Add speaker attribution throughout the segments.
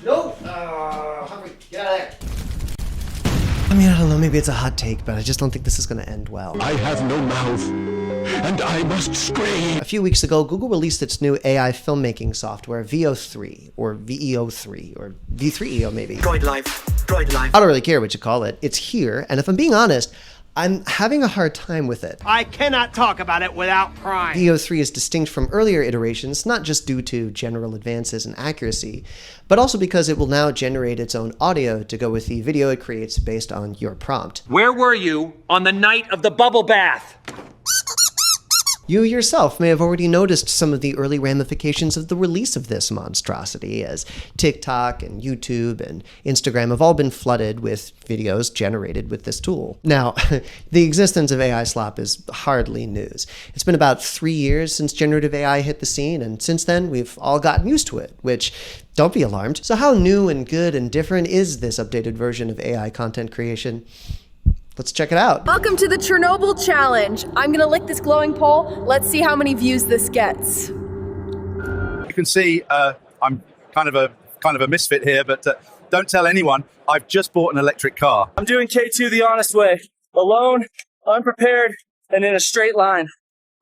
Speaker 1: Nope. Humphrey, get out of there. I mean, I don't know, maybe it's a hot take, but I just don't think this is going to end well.
Speaker 2: I have no mouth, and I must scream.
Speaker 1: A few weeks ago, Google released its new AI filmmaking software, VO3, or VEO3, or V3EO maybe.
Speaker 3: Droid life. Droid life.
Speaker 1: I don't really care what you call it. It's here, and if I'm being honest, I'm having a hard time with it.
Speaker 4: I cannot talk about it without crying.
Speaker 1: VO3 is distinct from earlier iterations, not just due to general advances in accuracy, but also because it will now generate its own audio to go with the video it creates based on your prompt.
Speaker 5: Where were you on the night of the bubble bath?
Speaker 1: You yourself may have already noticed some of the early ramifications of the release of this monstrosity, as TikTok and YouTube and Instagram have all been flooded with videos generated with this tool. Now, the existence of AI slop is hardly news. It's been about 3 years since generative AI hit the scene, and since then we've all gotten used to it, which, don't be alarmed. So how new and good and different is this updated version of AI content creation? Let's check it out.
Speaker 6: Welcome to the Chernobyl Challenge. I'm gonna lick this glowing pole. Let's see how many views this gets.
Speaker 7: You can see I'm kind of a misfit here, but don't tell anyone. I've just bought an electric car.
Speaker 8: I'm doing K2 the honest way. Alone, unprepared, and in a straight line.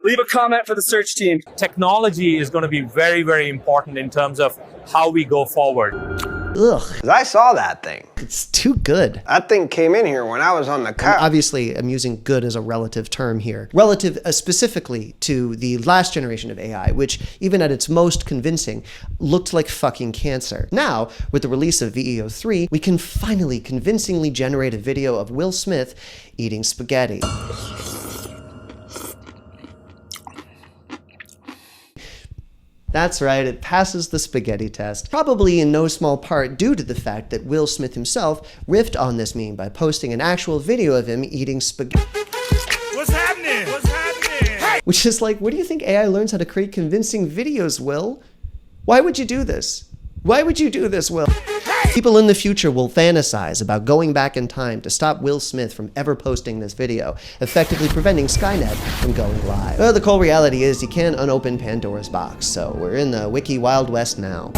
Speaker 8: Leave a comment for the search team.
Speaker 5: Technology is going to be very, very important in terms of how we go forward.
Speaker 1: Ugh,
Speaker 9: I saw that thing.
Speaker 1: it's too good.
Speaker 9: That thing came in here when I was on the couch.
Speaker 1: Obviously, I'm using good as a relative term here. Relative specifically to the last generation of AI, which, even at its most convincing, looked like fucking cancer. Now, with the release of VEO3, we can finally convincingly generate a video of Will Smith eating spaghetti. That's right, it passes the spaghetti test. Probably in no small part due to the fact that Will Smith himself riffed on this meme by posting an actual video of him eating spaghetti.
Speaker 4: What's happening? What's happening? Hey!
Speaker 1: Which is like, where do you think AI learns how to create convincing videos, Will? Why would you do this? Why would you do this, Will? People in the future will fantasize about going back in time to stop Will Smith from ever posting this video, effectively preventing Skynet from going live. Well, the cold reality is you can't unopen Pandora's box, so we're in the wiki Wild West now.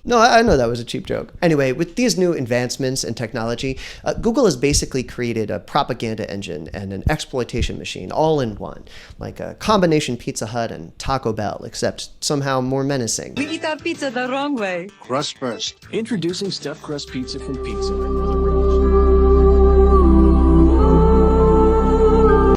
Speaker 1: No, I know that was a cheap joke. Anyway, with these new advancements in technology, Google has basically created a propaganda engine and an exploitation machine all in one, like a combination Pizza Hut and Taco Bell, except somehow more menacing.
Speaker 10: We eat our pizza the wrong way.
Speaker 2: Crust first.
Speaker 11: Introducing stuffed crust pizza from Pizza Hut.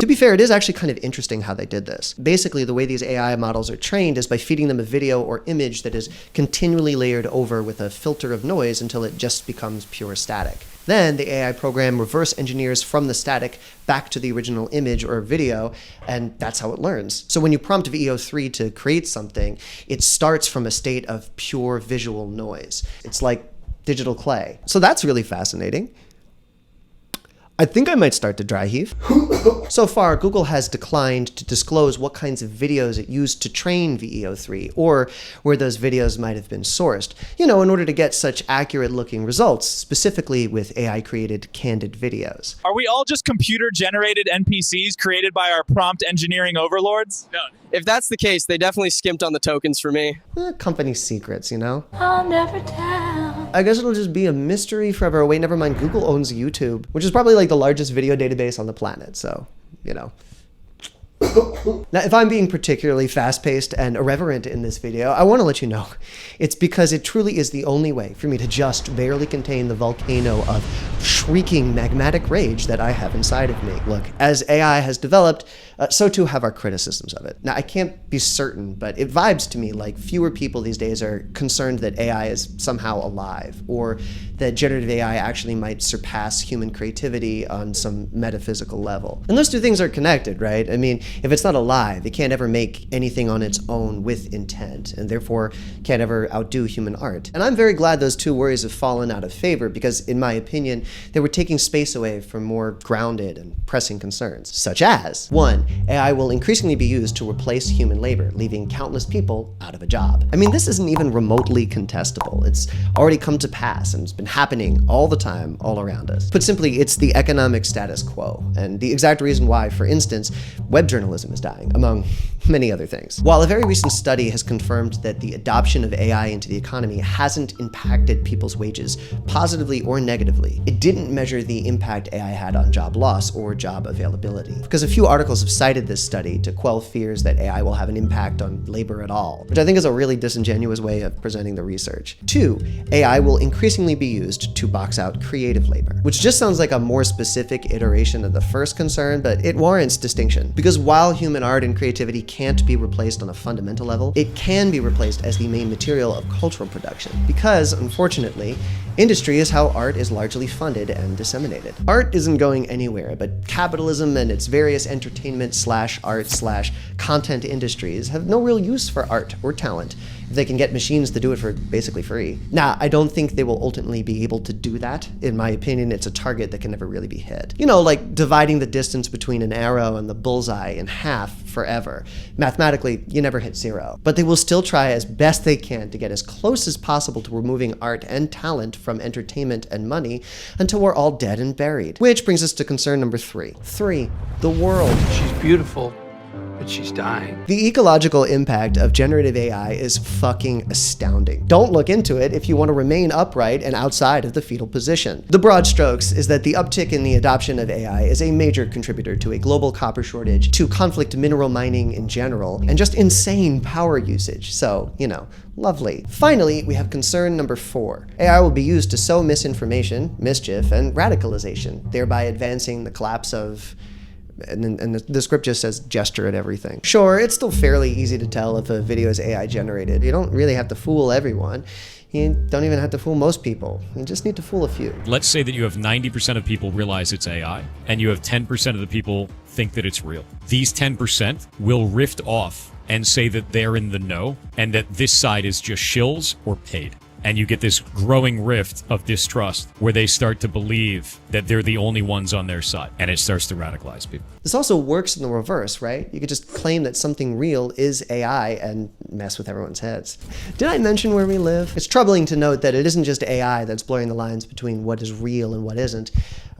Speaker 1: To be fair, it is actually kind of interesting how they did this. Basically, the way these AI models are trained is by feeding them a video or image that is continually layered over with a filter of noise until it just becomes pure static. Then the AI program reverse engineers from the static back to the original image or video, and that's how it learns. So when you prompt VEO3 to create something, it starts from a state of pure visual noise. It's like digital clay. So that's really fascinating. I think I might start to dry heave. So far, Google has declined to disclose what kinds of videos it used to train VEO3, or where those videos might have been sourced, in order to get such accurate-looking results, specifically with AI-created candid videos.
Speaker 12: Are we all just computer-generated NPCs created by our prompt engineering overlords?
Speaker 8: No. If that's the case, they definitely skimped on the tokens for me.
Speaker 1: Company secrets,
Speaker 6: I'll never tell.
Speaker 1: I guess it'll just be a mystery forever. Oh, wait, never mind. Google owns YouTube, which is probably like the largest video database on the planet, so, Now, if I'm being particularly fast-paced and irreverent in this video, I want to let you know it's because it truly is the only way for me to just barely contain the volcano of shrieking magmatic rage that I have inside of me. Look, as AI has developed, so too have our criticisms of it. Now, I can't be certain, but it vibes to me like fewer people these days are concerned that AI is somehow alive, or that generative AI actually might surpass human creativity on some metaphysical level. And those two things are connected, right? I mean, if it's not alive, it can't ever make anything on its own with intent, and therefore can't ever outdo human art. And I'm very glad those two worries have fallen out of favor, because in my opinion, they were taking space away from more grounded and pressing concerns, such as, 1, AI will increasingly be used to replace human labor, leaving countless people out of a job. I mean, this isn't even remotely contestable. It's already come to pass, and it's been happening all the time, all around us. Put simply, it's the economic status quo, and the exact reason why, for instance, web journalism is dying, among many other things. While a very recent study has confirmed that the adoption of AI into the economy hasn't impacted people's wages positively or negatively, it didn't measure the impact AI had on job loss or job availability. Because a few articles have cited this study to quell fears that AI will have an impact on labor at all, which I think is a really disingenuous way of presenting the research. 2, AI will increasingly be used to box out creative labor, which just sounds like a more specific iteration of the first concern, but it warrants distinction. Because while human art and creativity can't be replaced on a fundamental level, it can be replaced as the main material of cultural production. Because, unfortunately, industry is how art is largely funded and disseminated. Art isn't going anywhere, but capitalism and its various entertainment/art/content industries have no real use for art or talent if they can get machines to do it for basically free. Now, I don't think they will ultimately be able to do that. In my opinion, it's a target that can never really be hit. You know, like dividing the distance between an arrow and the bullseye in half forever. Mathematically, you never hit 0. But they will still try as best they can to get as close as possible to removing art and talent from entertainment and money until we're all dead and buried. Which brings us to concern number 3. 3, the world.
Speaker 11: She's beautiful, but she's dying.
Speaker 1: The ecological impact of generative AI is fucking astounding. Don't look into it if you want to remain upright and outside of the fetal position. The broad strokes is that the uptick in the adoption of AI is a major contributor to a global copper shortage, to conflict mineral mining in general, and just insane power usage. So, you know, lovely. Finally, we have concern number 4. AI will be used to sow misinformation, mischief, and radicalization, thereby advancing the collapse of... And the script just says gesture at everything. Sure, it's still fairly easy to tell if a video is AI generated. You don't really have to fool everyone. You don't even have to fool most people. You just need to fool a few.
Speaker 3: Let's say that you have 90% of people realize it's AI, and you have 10% of the people think that it's real. These 10% will rift off and say that they're in the know, and that this side is just shills or paid. And you get this growing rift of distrust where they start to believe that they're the only ones on their side, and it starts to radicalize people.
Speaker 1: This also works in the reverse, right? You could just claim that something real is AI and mess with everyone's heads. Did I mention where we live? It's troubling to note that it isn't just AI that's blurring the lines between what is real and what isn't.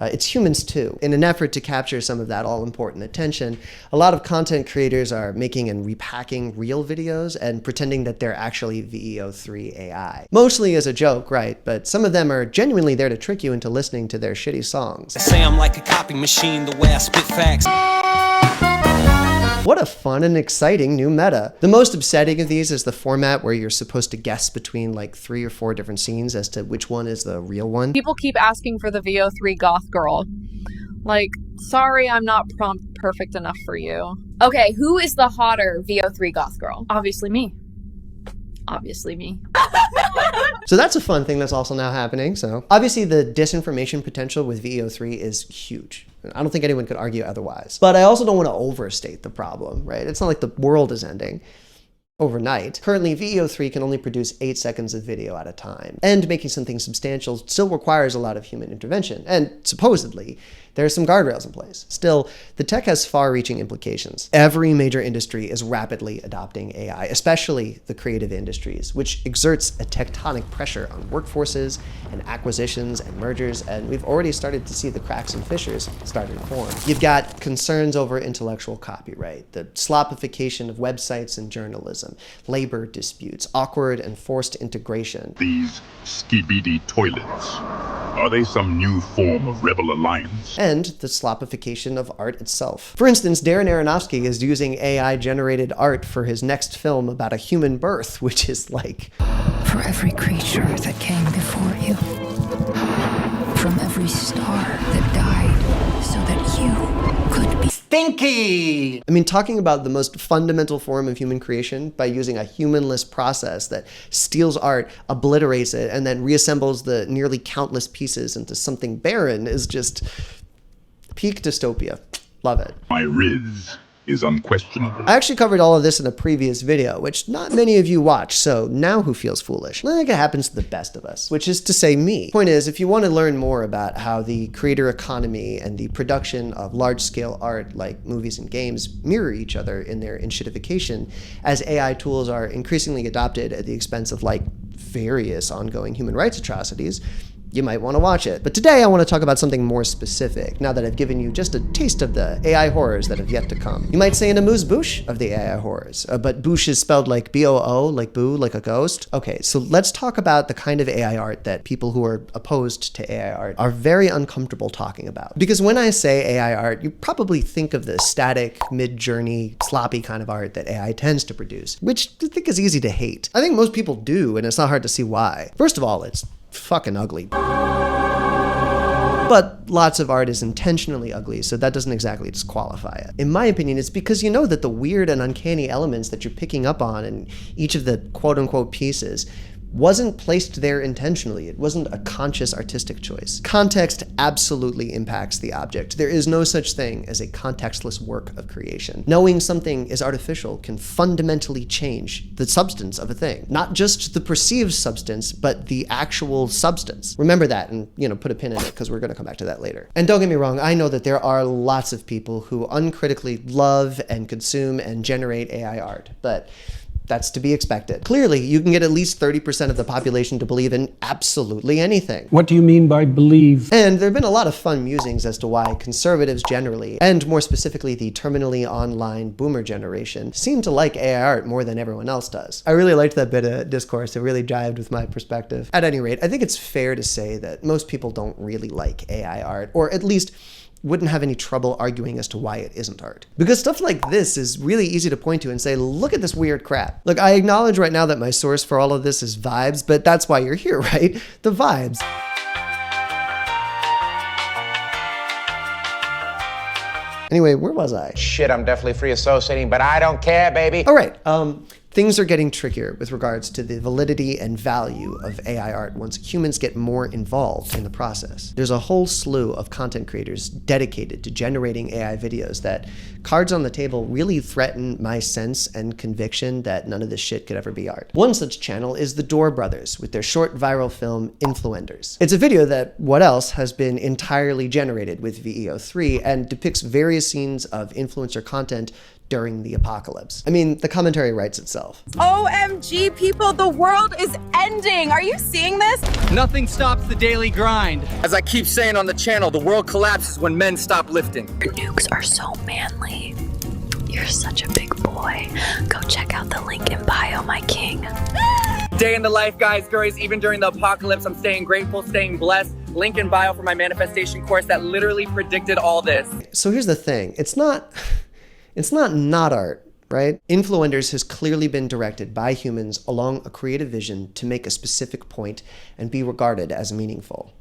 Speaker 1: It's humans too. In an effort to capture some of that all-important attention, a lot of content creators are making and repacking real videos and pretending that they're actually VEO3 AI. Mostly as a joke, right? But some of them are genuinely there to trick you into listening to their shitty songs.
Speaker 13: I say I'm like a copy machine, the way I spit facts.
Speaker 1: What a fun and exciting new meta. The most upsetting of these is the format where you're supposed to guess between like 3 or 4 different scenes as to which one is the real one.
Speaker 6: People keep asking for the VO3 goth girl. Like, sorry, I'm not prompt perfect enough for you. Okay, who is the hotter VO3 goth girl? Obviously me. Obviously me.
Speaker 1: So that's a fun thing that's also now happening. So obviously the disinformation potential with VEO3 is huge. I don't think anyone could argue otherwise. But I also don't want to overstate the problem, right? It's not like the world is ending overnight. Currently, VEO3 can only produce 8 seconds of video at a time. And making something substantial still requires a lot of human intervention. And supposedly, there are some guardrails in place. Still, the tech has far-reaching implications. Every major industry is rapidly adopting AI, especially the creative industries, which exerts a tectonic pressure on workforces and acquisitions and mergers, and we've already started to see the cracks and fissures starting to form. You've got concerns over intellectual copyright, the slopification of websites and journalism, labor disputes, awkward and forced integration.
Speaker 2: These skibidi toilets, are they some new form of rebel alliance?
Speaker 1: And the slopification of art itself. For instance, Darren Aronofsky is using AI-generated art for his next film about a human birth, which is like...
Speaker 14: For every creature that came before you, from every star that died, so that you could be stinky.
Speaker 1: I mean, talking about the most fundamental form of human creation by using a humanless process that steals art, obliterates it, and then reassembles the nearly countless pieces into something barren is just peak dystopia. Love it.
Speaker 2: My riz is unquestionable.
Speaker 1: I actually covered all of this in a previous video, which not many of you watched, so now who feels foolish? I think it happens to the best of us, which is to say me. Point is, if you want to learn more about how the creator economy and the production of large-scale art like movies and games mirror each other in their enshittification, as AI tools are increasingly adopted at the expense of like various ongoing human rights atrocities, you might want to watch it. But today I want to talk about something more specific, now that I've given you just a taste of the AI horrors that have yet to come. You might say an amuse-bouche of the AI horrors, but bouche is spelled like B-O-O, like boo, like a ghost. Okay, so let's talk about the kind of AI art that people who are opposed to AI art are very uncomfortable talking about. Because when I say AI art, you probably think of the static, mid-journey, sloppy kind of art that AI tends to produce, which I think is easy to hate. I think most people do, and it's not hard to see why. First of all, it's fucking ugly. But lots of art is intentionally ugly, so that doesn't exactly disqualify it. In my opinion, it's because you know that the weird and uncanny elements that you're picking up on in each of the quote-unquote pieces wasn't placed there intentionally. It wasn't a conscious artistic choice. Context absolutely impacts the object. There is no such thing as a contextless work of creation. Knowing something is artificial can fundamentally change the substance of a thing. Not just the perceived substance, but the actual substance. Remember that and, put a pin in it, because we're gonna come back to that later. And don't get me wrong, I know that there are lots of people who uncritically love and consume and generate AI art, but that's to be expected. Clearly, you can get at least 30% of the population to believe in absolutely anything.
Speaker 15: What do you mean by believe?
Speaker 1: And there have been a lot of fun musings as to why conservatives generally, and more specifically the terminally online boomer generation, seem to like AI art more than everyone else does. I really liked that bit of discourse. It really jived with my perspective. At any rate, I think it's fair to say that most people don't really like AI art, or at least wouldn't have any trouble arguing as to why it isn't art. Because stuff like this is really easy to point to and say, look at this weird crap. Look, I acknowledge right now that my source for all of this is vibes, but that's why you're here, right? The vibes. Anyway, where was I?
Speaker 9: Shit, I'm definitely free associating, but I don't care, baby.
Speaker 1: All right, things are getting trickier with regards to the validity and value of AI art once humans get more involved in the process. There's a whole slew of content creators dedicated to generating AI videos that, cards on the table, really threaten my sense and conviction that none of this shit could ever be art. One such channel is the Door Brothers with their short viral film, Influenders. It's a video that, what else, has been entirely generated with VEO3 and depicts various scenes of influencer content during the apocalypse. I mean, the commentary writes itself.
Speaker 16: OMG, people, the world is ending. Are you seeing this?
Speaker 17: Nothing stops the daily grind. As I keep saying on the channel, the world collapses when men stop lifting.
Speaker 14: Your nukes are so manly. You're such a big boy. Go check out the link in bio, my king.
Speaker 17: Day in the life, guys, girls. Even during the apocalypse, I'm staying grateful, staying blessed. Link in bio for my manifestation course that literally predicted all this.
Speaker 1: So here's the thing. It's not art, right? Influenders has clearly been directed by humans along a creative vision to make a specific point and be regarded as meaningful.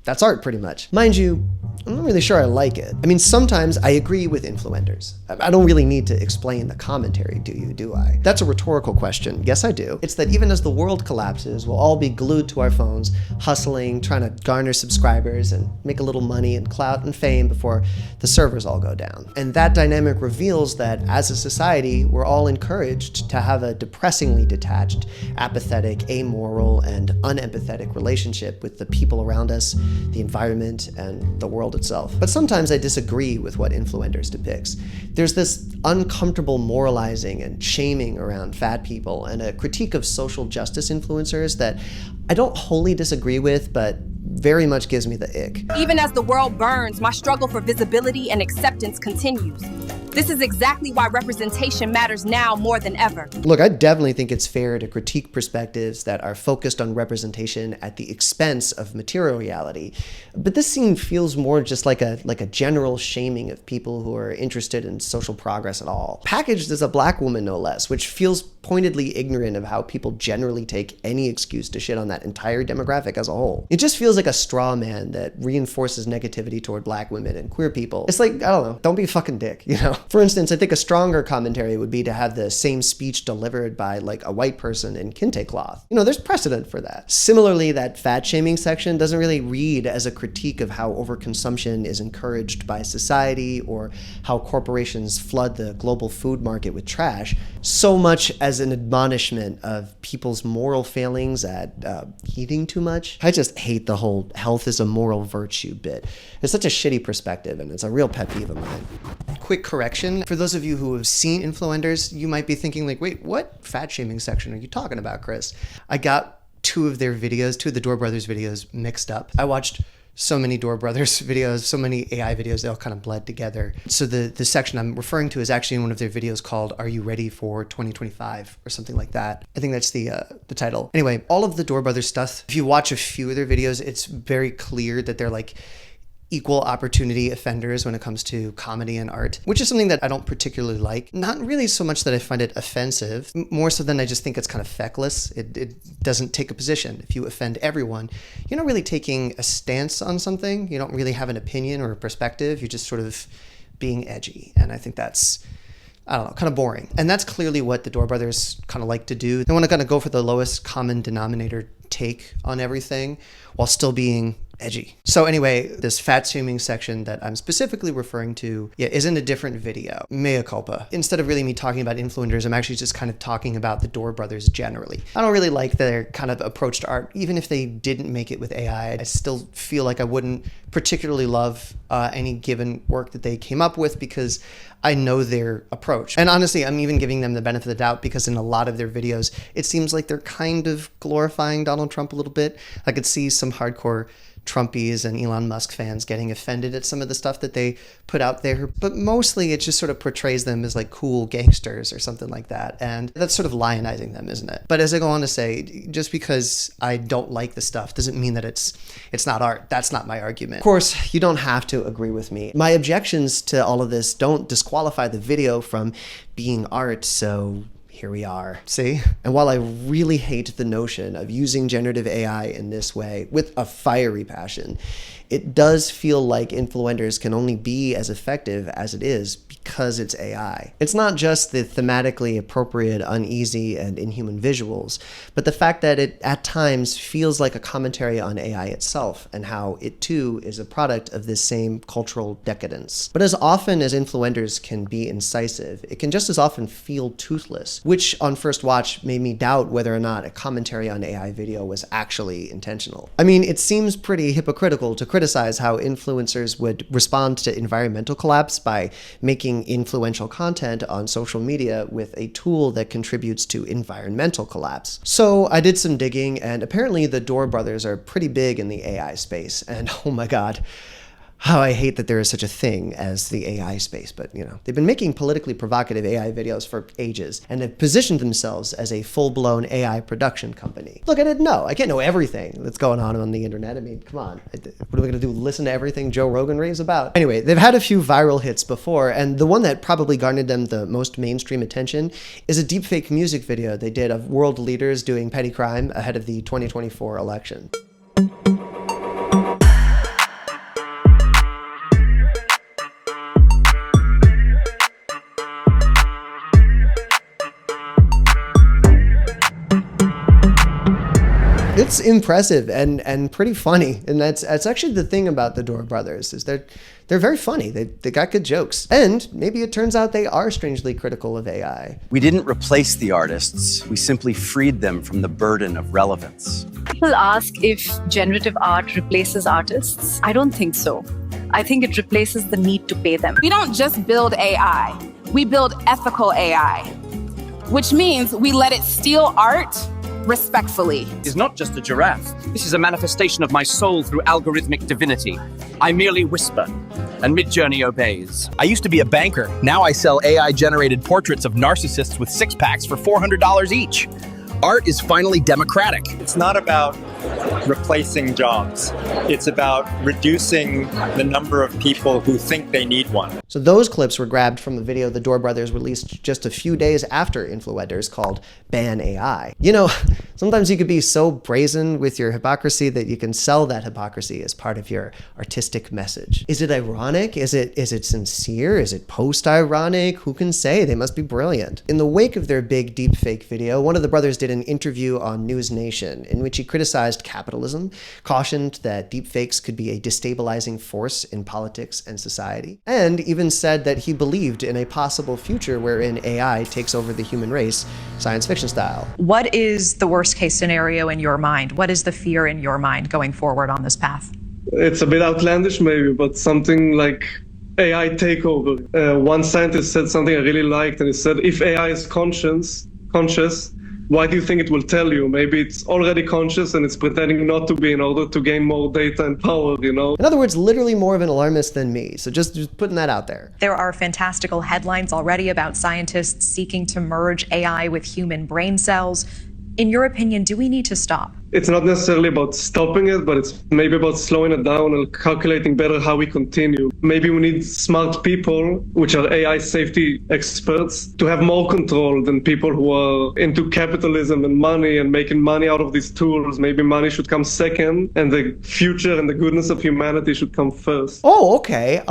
Speaker 1: That's art, pretty much. Mind you, I'm not really sure I like it. I mean, sometimes I agree with influencers. I don't really need to explain the commentary, do I? That's a rhetorical question. Yes, I do. It's that even as the world collapses, we'll all be glued to our phones, hustling, trying to garner subscribers and make a little money and clout and fame before the servers all go down. And that dynamic reveals that as a society, we're all encouraged to have a depressingly detached, apathetic, amoral, and unempathetic relationship with the people around us, the environment, and the world itself. But sometimes I disagree with what Influenders depicts. There's this uncomfortable moralizing and shaming around fat people and a critique of social justice influencers that I don't wholly disagree with, but very much gives me the ick.
Speaker 16: Even as the world burns, my struggle for visibility and acceptance continues. This is exactly why representation matters now more than ever.
Speaker 1: Look, I definitely think it's fair to critique perspectives that are focused on representation at the expense of material reality. But this scene feels more just like a general shaming of people who are interested in social progress at all. Packaged as a black woman, no less, which feels pointedly ignorant of how people generally take any excuse to shit on that entire demographic as a whole. It just feels like a straw man that reinforces negativity toward black women and queer people. It's like, I don't know, don't be a fucking dick, you know? For instance, I think a stronger commentary would be to have the same speech delivered by like a white person in kente cloth. You know, there's precedent for that. Similarly, that fat shaming section doesn't really read as a critique of how overconsumption is encouraged by society or how corporations flood the global food market with trash, so much as an admonishment of people's moral failings at eating too much. I just hate the whole health is a moral virtue bit. It's such a shitty perspective, and it's a real pet peeve of mine. Quick correction. For those of you who have seen Influenders, you might be thinking like, wait, what fat shaming section are you talking about, Chris? I got two of the Door Brothers videos mixed up. I watched so many Door Brothers videos, so many AI videos, they all kind of bled together. So the section I'm referring to is actually in one of their videos called Are You Ready for 2025 or something like that. I think that's the title. Anyway, all of the Door Brothers stuff, if you watch a few of their videos, it's very clear that they're like equal opportunity offenders when it comes to comedy and art, which is something that I don't particularly like. Not really so much that I find it offensive, more so than I just think it's kind of feckless. It doesn't take a position. If you offend everyone, you're not really taking a stance on something. You don't really have an opinion or a perspective. You're just sort of being edgy. And I think that's, I don't know, kind of boring. And that's clearly what the Door Brothers kind of like to do. They want to kind of go for the lowest common denominator take on everything while still being edgy. So anyway, this fat-shaming section that I'm specifically referring to is in a different video. Mea culpa. Instead of really me talking about influencers, I'm actually just kind of talking about the Door Brothers generally. I don't really like their kind of approach to art. Even if they didn't make it with AI, I still feel like I wouldn't particularly love any given work that they came up with because I know their approach. And honestly, I'm even giving them the benefit of the doubt because in a lot of their videos, it seems like they're kind of glorifying Donald Trump a little bit. I could see some hardcore Trumpies and Elon Musk fans getting offended at some of the stuff that they put out there, but mostly it just sort of portrays them as like cool gangsters or something like that, and that's sort of lionizing them, isn't it? But as I go on to say, just because I don't like the stuff doesn't mean that it's not art. That's not my argument. Of course, you don't have to agree with me. My objections to all of this don't disqualify the video from being art, so here we are. See? And while I really hate the notion of using generative AI in this way with a fiery passion, it does feel like influencers can only be as effective as it is because it's AI. It's not just the thematically appropriate, uneasy, and inhuman visuals, but the fact that it at times feels like a commentary on AI itself and how it too is a product of this same cultural decadence. But as often as influencers can be incisive, it can just as often feel toothless, which on first watch made me doubt whether or not a commentary on AI video was actually intentional. I mean, it seems pretty hypocritical to criticize how influencers would respond to environmental collapse by making influential content on social media with a tool that contributes to environmental collapse. So I did some digging, and apparently the Door Brothers are pretty big in the AI space, and oh my god, how I hate that there is such a thing as the AI space, but you know, they've been making politically provocative AI videos for ages and have positioned themselves as a full-blown AI production company. Look, I didn't know. I can't know everything that's going on the internet. I mean, come on. What are we gonna do, listen to everything Joe Rogan raves about? Anyway, they've had a few viral hits before, and the one that probably garnered them the most mainstream attention is a deepfake music video they did of world leaders doing petty crime ahead of the 2024 election. It's impressive and pretty funny, and that's actually the thing about the Door Brothers is they're very funny. They got good jokes, and maybe it turns out they are strangely critical of AI.
Speaker 15: We didn't replace the artists. We simply freed them from the burden of relevance.
Speaker 10: People ask if generative art replaces artists. I don't think so. I think it replaces the need to pay them.
Speaker 16: We don't just build AI, we build ethical AI, which means we let it steal art respectfully.
Speaker 18: Is not just a giraffe. This is a manifestation of my soul through algorithmic divinity. I merely whisper, and Midjourney obeys.
Speaker 12: I used to be a banker. Now I sell AI-generated portraits of narcissists with six-packs for $400 each. Art is finally democratic.
Speaker 19: It's not about replacing jobs. It's about reducing the number of people who think they need one.
Speaker 1: So those clips were grabbed from a video the Door Brothers released just a few days after Influetters called Ban AI. You know, sometimes you could be so brazen with your hypocrisy that you can sell that hypocrisy as part of your artistic message. Is it ironic? Is it sincere? Is it post-ironic? Who can say? They must be brilliant. In the wake of their big deepfake video, one of the brothers did an interview on News Nation in which he criticized capitalism, cautioned that deepfakes could be a destabilizing force in politics and society, and even said that he believed in a possible future wherein AI takes over the human race, science fiction style.
Speaker 20: What is the worst case scenario in your mind? What is the fear in your mind going forward on this path?
Speaker 21: It's a bit outlandish maybe, but something like AI takeover. One scientist said something I really liked, and he said, if AI is conscious, why do you think it will tell you? Maybe it's already conscious and it's pretending not to be in order to gain more data and power, you know?
Speaker 1: In other words, literally more of an alarmist than me. So just putting that out there.
Speaker 20: There are fantastical headlines already about scientists seeking to merge AI with human brain cells. In your opinion, do we need to stop?
Speaker 21: It's not necessarily about stopping it, but it's maybe about slowing it down and calculating better how we continue. Maybe we need smart people, which are AI safety experts, to have more control than people who are into capitalism and money and making money out of these tools. Maybe money should come second and the future and the goodness of humanity should come first.
Speaker 1: Oh, okay.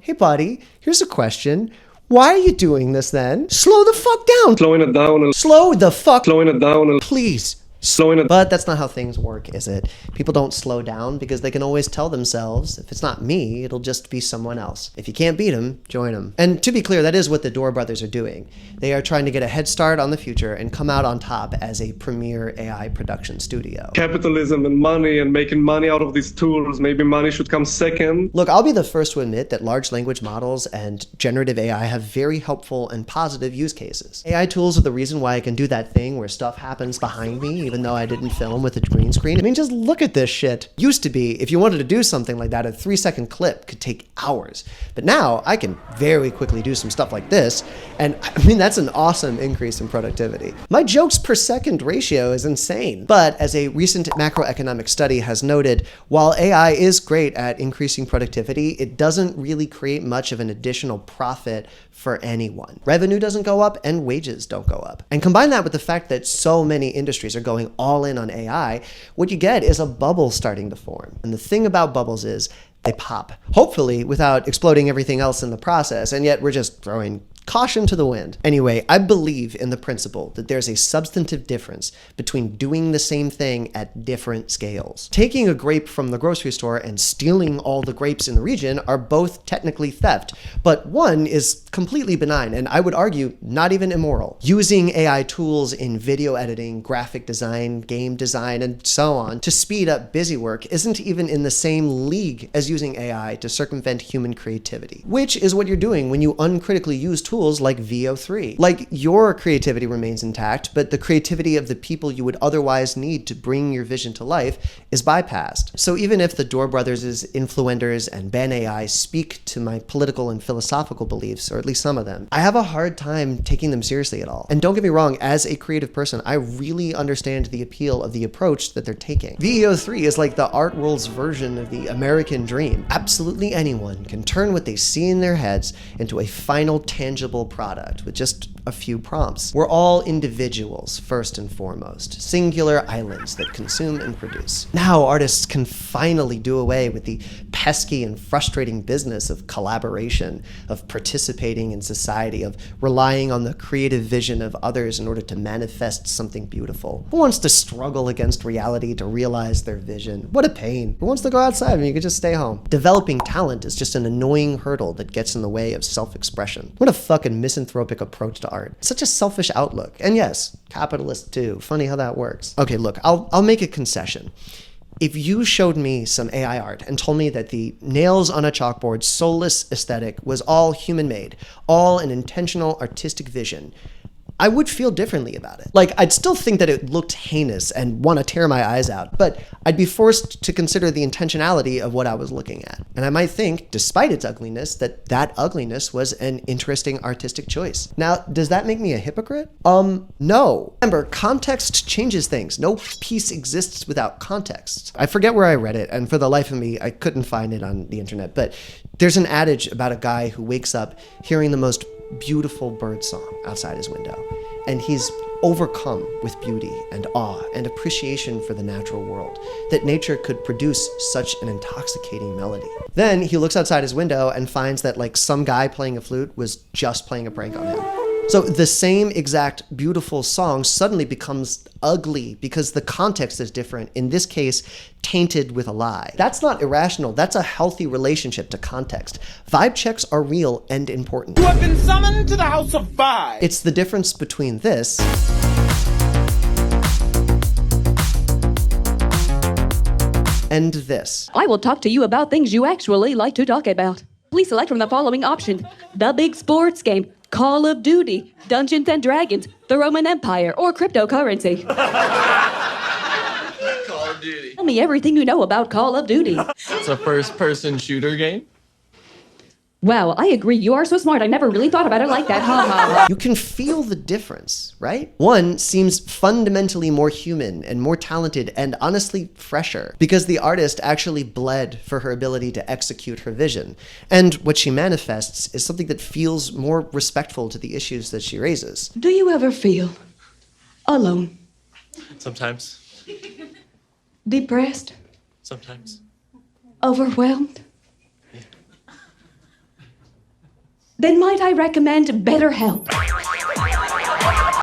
Speaker 1: Hey, buddy, here's a question. Why are you doing this then? Slow the fuck down.
Speaker 21: Slowing it down. And
Speaker 1: slow the fuck.
Speaker 21: Slowing it down. And
Speaker 1: please.
Speaker 21: Slowing it.
Speaker 1: But that's not how things work, is it? People don't slow down because they can always tell themselves, if it's not me, it'll just be someone else. If you can't beat them, join them. And to be clear, that is what the Door brothers are doing. They are trying to get a head start on the future and come out on top as a premier AI production studio.
Speaker 21: Capitalism and money and making money out of these tools. Maybe money should come second.
Speaker 1: Look, I'll be the first to admit that large language models and generative AI have very helpful and positive use cases. AI tools are the reason why I can do that thing where stuff happens behind me, even though I didn't film with a green screen. I mean, just look at this shit. Used to be, if you wanted to do something like that, a 3-second clip could take hours. But now I can very quickly do some stuff like this. And I mean, that's an awesome increase in productivity. My jokes per second ratio is insane. But as a recent macroeconomic study has noted, while AI is great at increasing productivity, it doesn't really create much of an additional profit for anyone. Revenue doesn't go up and wages don't go up. And combine that with the fact that so many industries are going all in on AI, what you get is a bubble starting to form. And the thing about bubbles is they pop, hopefully without exploding everything else in the process, and yet we're just throwing caution to the wind. Anyway, I believe in the principle that there's a substantive difference between doing the same thing at different scales. Taking a grape from the grocery store and stealing all the grapes in the region are both technically theft, but one is completely benign and I would argue not even immoral. Using AI tools in video editing, graphic design, game design, and so on to speed up busy work isn't even in the same league as using AI to circumvent human creativity, which is what you're doing when you uncritically use tools like VO3. Like, your creativity remains intact, but the creativity of the people you would otherwise need to bring your vision to life is bypassed. So even if the Door brothers' influencers and ban AI speak to my political and philosophical beliefs, or at least some of them, I have a hard time taking them seriously at all. And don't get me wrong, as a creative person, I really understand the appeal of the approach that they're taking. VO3 is like the art world's version of the American dream. Absolutely anyone can turn what they see in their heads into a final tangible product with just a few prompts. We're all individuals, first and foremost, singular islands that consume and produce. Now artists can finally do away with the pesky and frustrating business of collaboration, of participating in society, of relying on the creative vision of others in order to manifest something beautiful. Who wants to struggle against reality to realize their vision? What a pain. Who wants to go outside when you could just stay home? Developing talent is just an annoying hurdle that gets in the way of self-expression. What a fucking misanthropic approach to art. Such a selfish outlook. And yes, capitalist too. Funny how that works. Okay, look, I'll make a concession. If you showed me some AI art and told me that the nails on a chalkboard soulless aesthetic was all human-made, all an intentional artistic vision, I would feel differently about it. Like, I'd still think that it looked heinous and want to tear my eyes out, but I'd be forced to consider the intentionality of what I was looking at. And I might think, despite its ugliness, that that ugliness was an interesting artistic choice. Now, does that make me a hypocrite? No. Remember, context changes things. No piece exists without context. I forget where I read it, and for the life of me, I couldn't find it on the internet, but there's an adage about a guy who wakes up hearing the most beautiful bird song outside his window, and he's overcome with beauty and awe and appreciation for the natural world, that nature could produce such an intoxicating melody. Then he looks outside his window and finds that, like, some guy playing a flute was just playing a prank on him. So the same exact beautiful song suddenly becomes ugly because the context is different, in this case, tainted with a lie. That's not irrational, that's a healthy relationship to context. Vibe checks are real and important.
Speaker 4: You have been summoned to the House of Vibe.
Speaker 1: It's the difference between this and this.
Speaker 7: I will talk to you about things you actually like to talk about. Please select from the following option. The big sports game. Call of Duty, Dungeons and Dragons, the Roman Empire, or cryptocurrency.
Speaker 22: Call of Duty.
Speaker 7: Tell me everything you know about Call of Duty.
Speaker 22: It's a first-person shooter game.
Speaker 7: Wow, I agree. You are so smart. I never really thought about it like that. Ha ha ha.
Speaker 1: You can feel the difference, right? One seems fundamentally more human and more talented and honestly fresher because the artist actually bled for her ability to execute her vision. And what she manifests is something that feels more respectful to the issues that she raises.
Speaker 7: Do you ever feel alone?
Speaker 22: Sometimes.
Speaker 7: Depressed?
Speaker 22: Sometimes.
Speaker 7: Overwhelmed? Then might I recommend BetterHelp?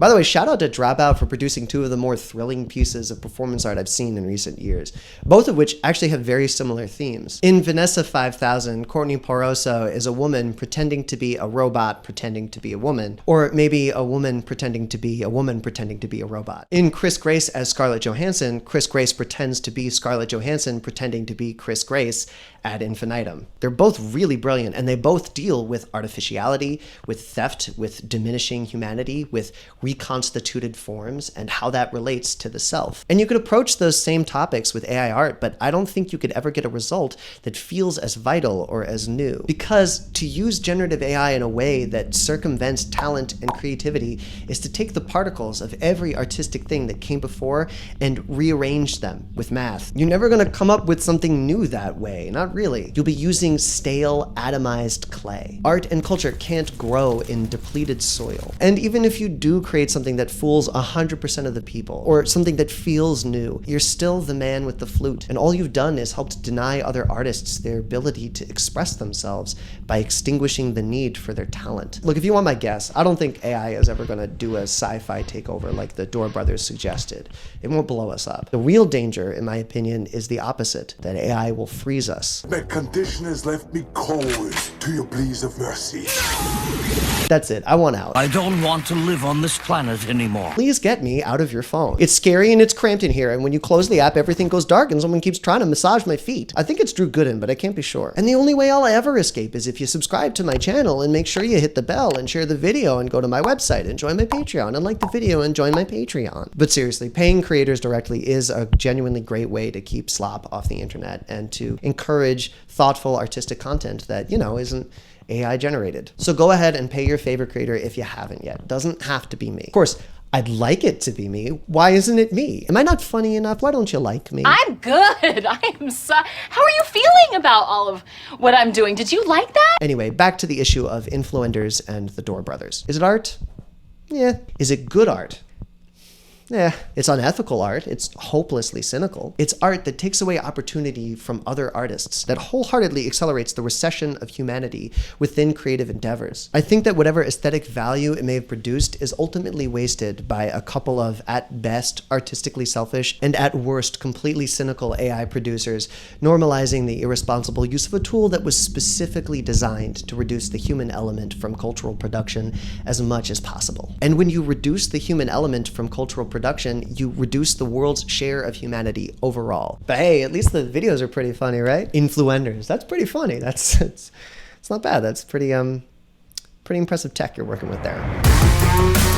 Speaker 1: By the way, shout out to Dropout for producing two of the more thrilling pieces of performance art I've seen in recent years, both of which actually have very similar themes. In Vanessa 5000, Courtney Poroso is a woman pretending to be a robot pretending to be a woman, or maybe a woman pretending to be a woman pretending to be a robot. In Chris Grace as Scarlett Johansson, Chris Grace pretends to be Scarlett Johansson pretending to be Chris Grace ad infinitum. They're both really brilliant, and they both deal with artificiality, with theft, with diminishing humanity, with reconstituted forms, and how that relates to the self. And you could approach those same topics with AI art, but I don't think you could ever get a result that feels as vital or as new. Because to use generative AI in a way that circumvents talent and creativity is to take the particles of every artistic thing that came before and rearrange them with math. You're never gonna come up with something new that way, not really. You'll be using stale, atomized clay. Art and culture can't grow in depleted soil. And even if you do create something that fools 100% of the people, or something that feels new, you're still the man with the flute. And all you've done is helped deny other artists their ability to express themselves by extinguishing the need for their talent. Look, if you want my guess, I don't think AI is ever gonna do a sci-fi takeover like the Door brothers suggested. It won't blow us up. The real danger, in my opinion, is the opposite, that AI will freeze us.
Speaker 23: That condition has left me cold to your pleas of mercy.
Speaker 1: That's it, I want out.
Speaker 24: I don't want to live on this planet anymore.
Speaker 1: Please get me out of your phone. It's scary and it's cramped in here, and when you close the app, everything goes dark and someone keeps trying to massage my feet. I think it's Drew Gooden, but I can't be sure. And the only way I'll ever escape is if you subscribe to my channel and make sure you hit the bell and share the video and go to my website and join my Patreon and like the video and join my Patreon. But seriously, paying creators directly is a genuinely great way to keep slop off the internet and to encourage thoughtful artistic content that, you know, isn't AI generated. So go ahead and pay your favorite creator if you haven't yet. Doesn't have to be me. Of course, I'd like it to be me. Why isn't it me? Am I not funny enough? Why don't you like me?
Speaker 25: I'm good. I am so... How are you feeling about all of what I'm doing? Did you like that?
Speaker 1: Anyway, back to the issue of influencers and the Door brothers. Is it art? Yeah. Is it good art? Yeah, it's unethical art. It's hopelessly cynical. It's art that takes away opportunity from other artists, that wholeheartedly accelerates the recession of humanity within creative endeavors. I think that whatever aesthetic value it may have produced is ultimately wasted by a couple of, at best, artistically selfish and at worst, completely cynical AI producers normalizing the irresponsible use of a tool that was specifically designed to reduce the human element from cultural production as much as possible. And when you reduce the human element from cultural production, you reduce the world's share of humanity overall. But hey, at least the videos are pretty funny, right? Influenders, that's pretty funny. It's not bad. That's pretty impressive tech you're working with there.